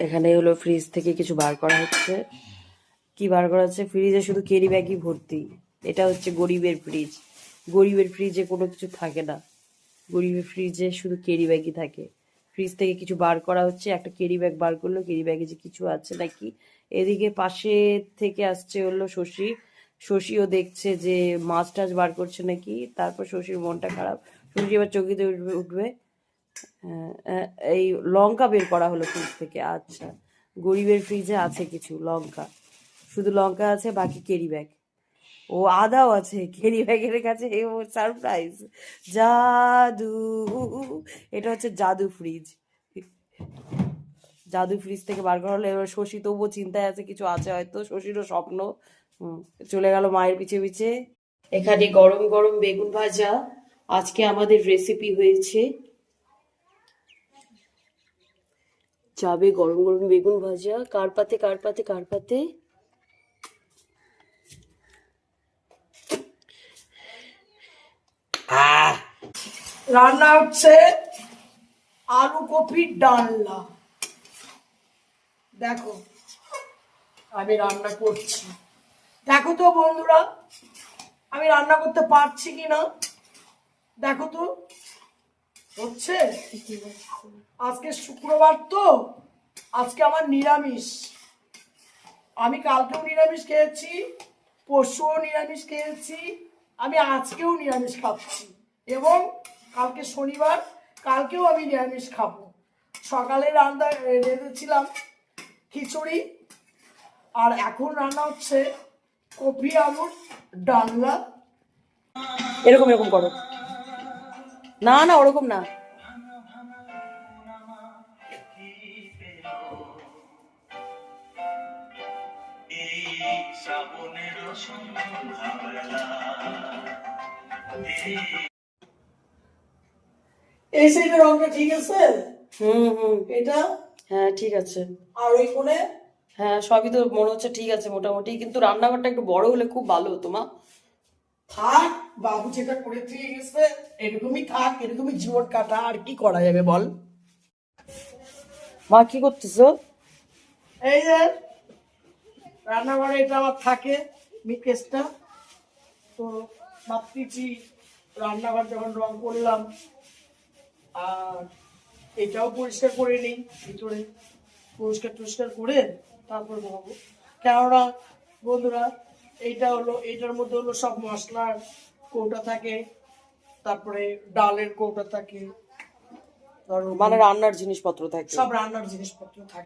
এখানে হলো ফ্রিজ থেকে কিছু বার করা হচ্ছে। কি বার করা হচ্ছে? ফ্রিজে শুধু ক্যারি ব্যাগই ভর্তি। এটা হচ্ছে গরিবের ফ্রিজ। গরিবের ফ্রিজে কোনো কিছু থাকে না। গরিবের ফ্রিজে শুধু ক্যারি ব্যাগই থাকে। ফ্রিজ থেকে কিছু বার করা হচ্ছে। একটা ক্যারি ব্যাগ বার করলো, ক্যারি ব্যাগে যে কিছু আছে নাকি। এদিকে পাশে থেকে আসছে হলো শশী। শশীও দেখছে যে মাছ টাছ বার করছে নাকি। তারপর শশীর মনটা খারাপ। শশী এবার চকিতে উঠবে। এই লঙ্কা বের করা হলো ফ্রিজ থেকে। আচ্ছা, গরিবের ফ্রিজে আছে কিছু লঙ্কা। শুধু লঙ্কা আছে, বাকি ক্যারি ব্যাগ। ও আদাও আছে ক্যারি ব্যাগের কাছে। ও সারপ্রাইজ! জাদু! এটা হচ্ছে জাদু ফ্রিজ। জাদু ফ্রিজ থেকে বার করা হলো। এবার শশী তবুও চিন্তায় আছে, কিছু আছে হয়তো। শশীরও স্বপ্ন। চলে গেল মায়ের পিছে পিছে। এখানে গরম গরম বেগুন ভাজা আজকে আমাদের রেসিপি হয়েছে। যাবে গরম গরম বেগুন ভাজা। কার পাতে কার পাতে কার পাতে। রান্না হচ্ছে আলু কপির ডালনা। দেখো আমি রান্না করছি, দেখো তো বন্ধুরা আমি রান্না করতে পারছি কিনা। দেখো তো হচ্ছে। আজকে শুক্রবার তো, আজকে আমার নিরামিষ। আমি কালকেও নিরামিষ খেয়েছি, পরশুও নিরামিষ খেয়েছি, আমি আজকেও নিরামিষ খাচ্ছি এবং কালকে শনিবার, কালকেও আমি নিরামিষ খাবো। সকালে রান্না রেঁধেছিলাম খিচুড়ি, আর এখন রান্না হচ্ছে কপি আলুর ডালনা। এরকম এরকম করো। না না, ওরকম না। এই সাইডের রংটা ঠিক আছে? হুম। এটা হ্যাঁ ঠিক আছে। আর ওই কোণে হ্যাঁ সবই তো মনে হচ্ছে ঠিক আছে মোটামুটি, কিন্তু রান্নাঘরটা একটু বড় হলে খুব ভালো হতো মা। থাক, বাবু যেটা করে দিয়ে গেছে এরকমই থাক, এরকমই জীবন কাটা, আর কি করা যাবে বল। মা কি করতেছো? এই যে রান্নাঘরে এটা আমার থাকে মিকেসটা, তো ভাবতেছি রান্নাঘর যখন রং করলাম আর এটাও পরিষ্কার করে নিই, ভিতরে পরিষ্কার টরিষ্কার করে তারপর বানাবো। কেননা বন্ধুরা এইটা হলো, এইটার মধ্যে হলো সব মশলার কৌটা থাকে, তারপরে ডালের কৌটা থাকে, ধরো মানে রান্নার জিনিসপত্র থাকে। সব রান্নার জিনিসপত্র থাকে।